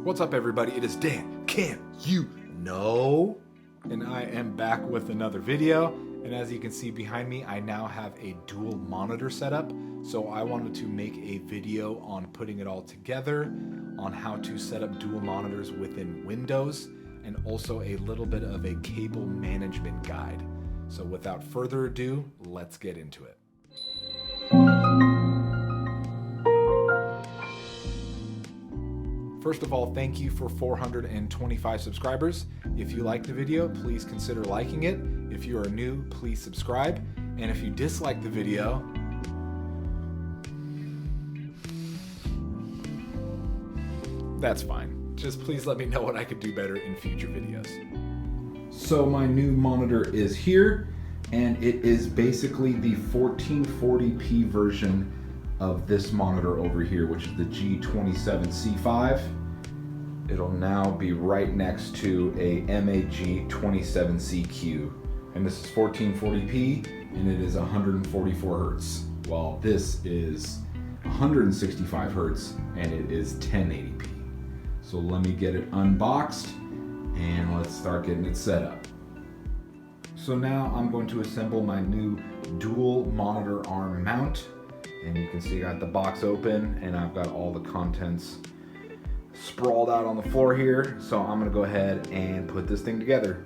What's up, everybody? It is Dankamyouknow, and I am back with another video. And as you can see behind me, I now have a dual monitor setup. So I wanted to make a video on putting it all together, on how to set up dual monitors within Windows, and also a little bit of a cable management guide. So without further ado, let's get into it. First of all, thank you for 425 subscribers. If you liked the video, please consider liking it. If you are new, please subscribe. And if you dislike the video, that's fine. Just please let me know what I could do better in future videos. So my new monitor is here, and it is basically the 1440p version of this monitor over here, which is the G27C5. It'll now be right next to a MAG27CQ. And this is 1440p, and it is 144 Hertz, while this is 165 Hertz, and it is 1080p. So let me get it unboxed, and let's start getting it set up. So now I'm going to assemble my new dual monitor arm mount. And you can see I got the box open, and I've got all the contents sprawled out on the floor here. So I'm gonna go ahead and put this thing together.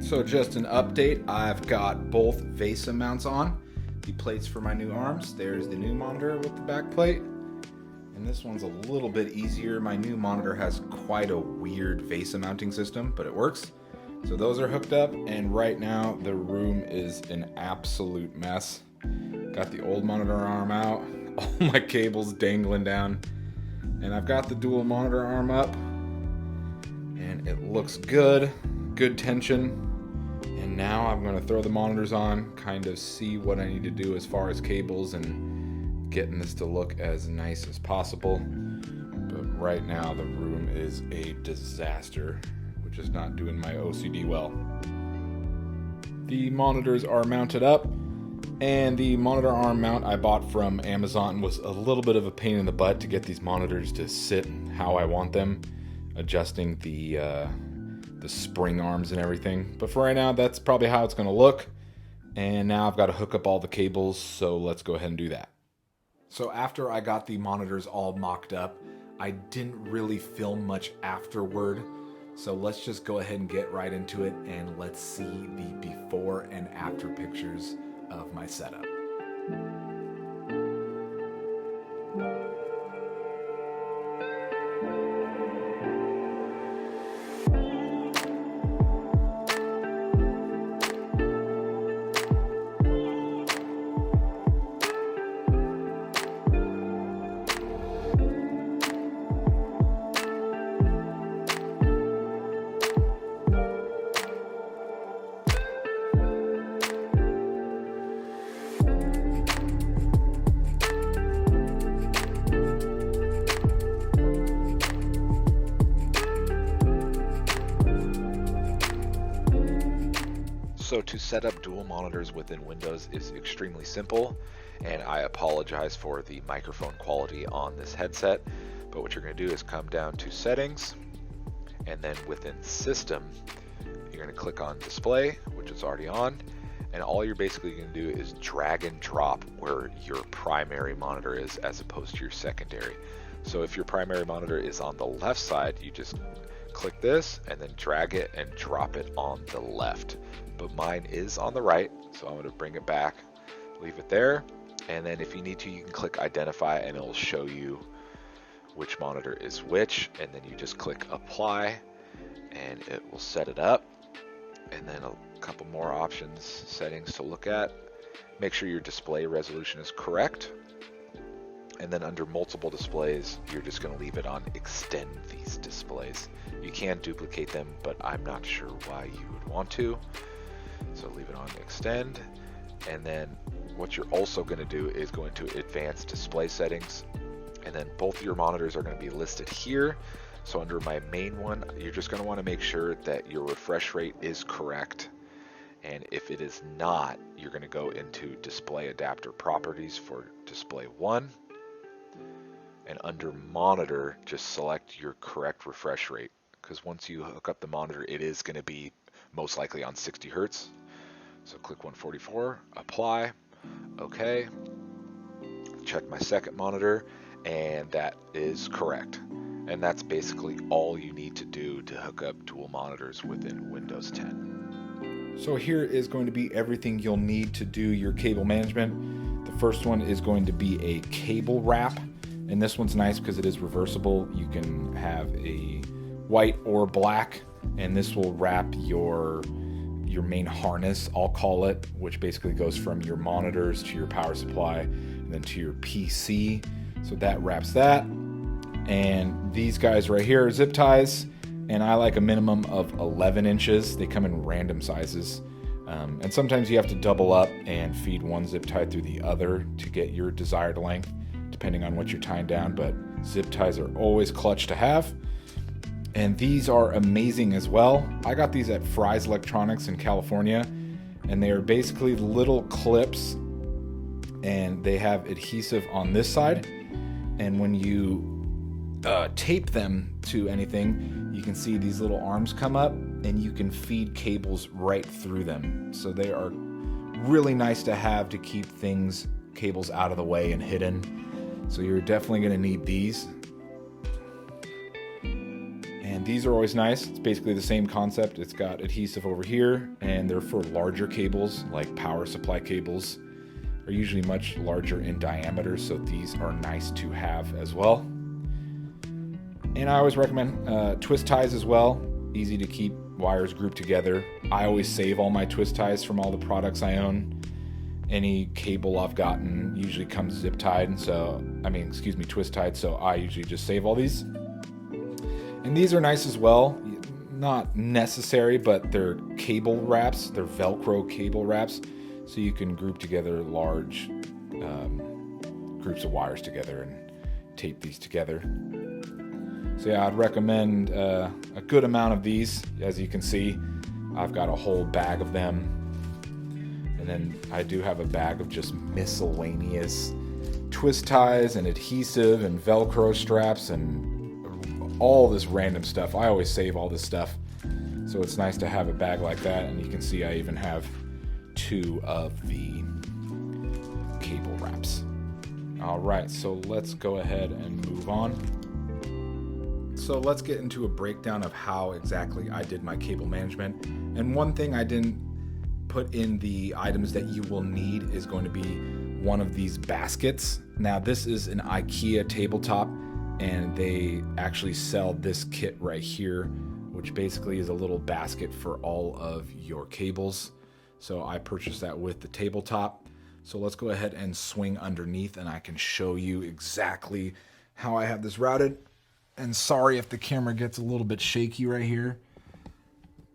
So just an update, I've got both VESA mounts on. The plates for my new arms. There's the new monitor with the back plate, and this one's a little bit easier. My new monitor has quite a weird VESA mounting system, but it works. So those are hooked up, and right now the room is an absolute mess. Got the old monitor arm out, all my cables dangling down, and I've got the dual monitor arm up, and it looks good tension. And now I'm going to throw the monitors on, kind of see what I need to do as far as cables and getting this to look as nice as possible. But right now the room is a disaster, which is not doing my OCD well. The monitors are mounted up, and the monitor arm mount I bought from Amazon was a little bit of a pain in the butt to get these monitors to sit how I want them, adjusting the spring arms and everything. But for right now, that's probably how it's going to look. And now I've got to hook up all the cables, so let's go ahead and do that. So after I got the monitors all mocked up, I didn't really film much afterward. So let's just go ahead and get right into it, and let's see the before and after pictures of my setup. So to set up dual monitors within Windows is extremely simple, and I apologize for the microphone quality on this headset, but what you're going to do is come down to settings, and then within system you're going to click on display, which is already on, and all you're basically going to do is drag and drop where your primary monitor is as opposed to your secondary. So if your primary monitor is on the left side, you just click this and then drag it and drop it on the left. But mine is on the right, so I'm going to bring it back, leave it there, and then if you need to, you can click identify and it'll show you which monitor is which, and then you just click apply and it will set it up. And then a couple more options, settings to look at. Make sure your display resolution is correct, and then under multiple displays you're just going to leave it on extend these displays. You can duplicate them, but I'm not sure why you would want to. So leave it on extend, and then what you're also going to do is go into advanced display settings, and then both of your monitors are going to be listed here. So under my main one, you're just going to want to make sure that your refresh rate is correct. And if it is not, you're going to go into display adapter properties for display 1. And under monitor, just select your correct refresh rate. Because once you hook up the monitor, it is going to be most likely on 60 Hertz. So click 144, apply, okay. Check my second monitor, and that is correct. And that's basically all you need to do to hook up dual monitors within Windows 10. So here is going to be everything you'll need to do your cable management. The first one is going to be a cable wrap, and this one's nice because it is reversible. You can have a white or black, and this will wrap your main harness, I'll call it, which basically goes from your monitors to your power supply and then to your PC. So that wraps that. And these guys right here are zip ties, and I like a minimum of 11 inches. They come in random sizes. And sometimes you have to double up and feed one zip tie through the other to get your desired length, depending on what you're tying down, but zip ties are always clutch to have. And these are amazing as well. I got these at Fry's Electronics in California, and they are basically little clips, and they have adhesive on this side. And when you tape them to anything, you can see these little arms come up, and you can feed cables right through them. So they are really nice to have to keep cables out of the way and hidden. So you're definitely going to need these. And these are always nice. It's basically the same concept. It's got adhesive over here, and they're for larger cables, like power supply cables are usually much larger in diameter, so these are nice to have as well. And I always recommend twist ties as well. Easy to keep wires grouped together. I always save all my twist ties from all the products I own. Any cable I've gotten usually comes zip tied, twist tied, so I usually just save all these. And these are nice as well. Not necessary, but they're cable wraps. They're Velcro cable wraps, so you can group together large groups of wires together and tape these together. So yeah, I'd recommend a good amount of these. As you can see, I've got a whole bag of them. And then I do have a bag of just miscellaneous twist ties and adhesive and Velcro straps and all this random stuff. I always save all this stuff, so it's nice to have a bag like that. And you can see I even have 2 of the cable wraps. All right, so let's go ahead and move on. So let's get into a breakdown of how exactly I did my cable management. And one thing I didn't put in the items that you will need is going to be one of these baskets. Now this is an IKEA tabletop, and they actually sell this kit right here, which basically is a little basket for all of your cables. So I purchased that with the tabletop. So let's go ahead and swing underneath, and I can show you exactly how I have this routed. And sorry if the camera gets a little bit shaky right here,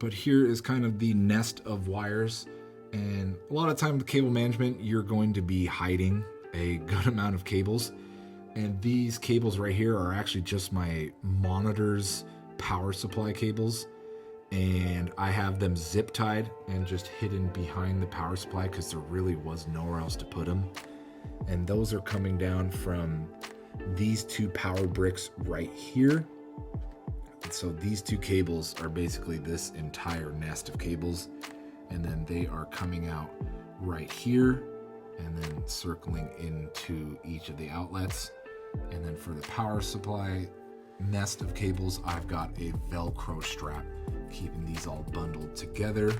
but here is kind of the nest of wires. And a lot of time with cable management, you're going to be hiding a good amount of cables. And these cables right here are actually just my monitor's power supply cables. And I have them zip tied and just hidden behind the power supply because there really was nowhere else to put them. And those are coming down from these 2 power bricks right here. And so these 2 cables are basically this entire nest of cables. And then they are coming out right here and then circling into each of the outlets. And then for the power supply nest of cables, I've got a Velcro strap keeping these all bundled together.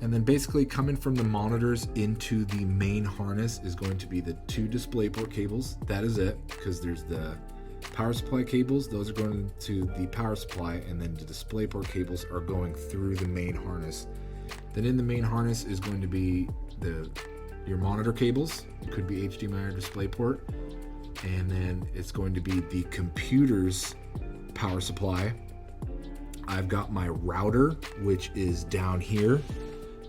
And then basically coming from the monitors into the main harness is going to be the 2 DisplayPort cables. That is it, because there's the power supply cables. Those are going to the power supply, and then the DisplayPort cables are going through the main harness. Then in the main harness is going to be your monitor cables. It could be HDMI or DisplayPort. And then it's going to be the computer's power supply. I've got my router, which is down here.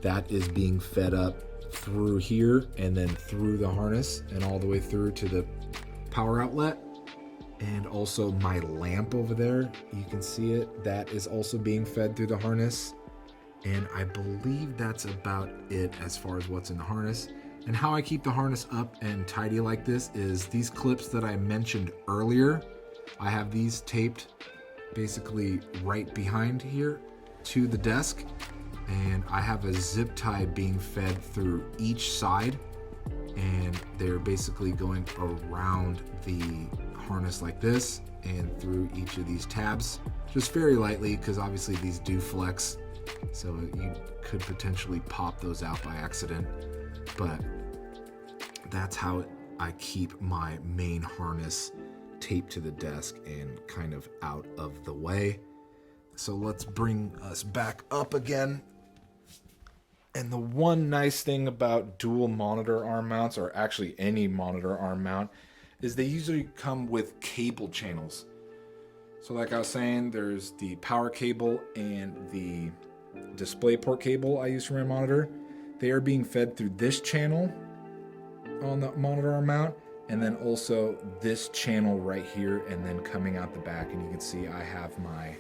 That is being fed up through here and then through the harness and all the way through to the power outlet. And also my lamp over there, you can see it, that is also being fed through the harness. And I believe that's about it as far as what's in the harness. And how I keep the harness up and tidy like this is these clips that I mentioned earlier. I have these taped basically right behind here to the desk. And I have a zip tie being fed through each side. And they're basically going around the harness like this and through each of these tabs. Just very lightly, because obviously these do flex. So you could potentially pop those out by accident. But that's how I keep my main harness taped to the desk and kind of out of the way. So let's bring us back up again. And the one nice thing about dual monitor arm mounts, or actually any monitor arm mount, is they usually come with cable channels. So like I was saying, there's the power cable and the DisplayPort cable I use for my monitor. They are being fed through this channel on the monitor arm mount, and then also this channel right here, and then coming out the back. And you can see I have my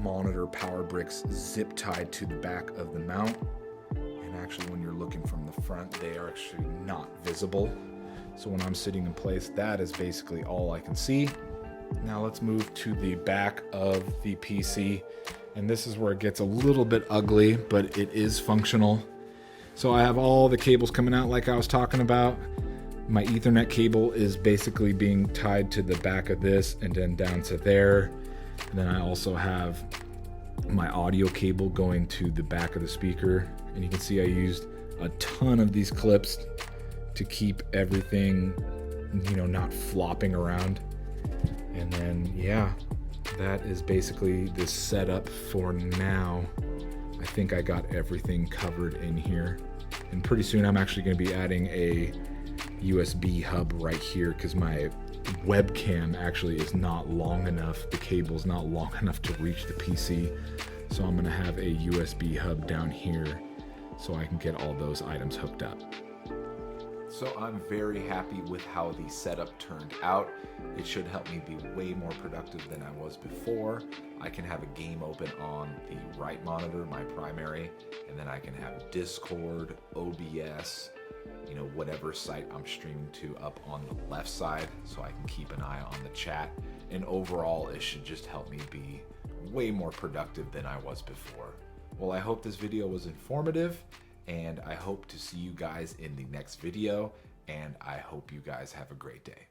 monitor power bricks zip tied to the back of the mount. And actually when you're looking from the front, they are actually not visible. So when I'm sitting in place, that is basically all I can see. Now let's move to the back of the PC. And this is where it gets a little bit ugly, but it is functional. So I have all the cables coming out like I was talking about. My Ethernet cable is basically being tied to the back of this and then down to there. And then I also have my audio cable going to the back of the speaker. And you can see I used a ton of these clips to keep everything, not flopping around. And then, yeah, that is basically the setup for now. I think I got everything covered in here. And pretty soon I'm actually going to be adding a USB hub right here, because my webcam actually is not long enough. The cable's not long enough to reach the PC. So I'm going to have a USB hub down here so I can get all those items hooked up. So I'm very happy with how the setup turned out. It should help me be way more productive than I was before. I can have a game open on the right monitor, my primary, and then I can have Discord, OBS, whatever site I'm streaming to up on the left side, so I can keep an eye on the chat. And overall, it should just help me be way more productive than I was before. Well, I hope this video was informative, and I hope to see you guys in the next video, and I hope you guys have a great day.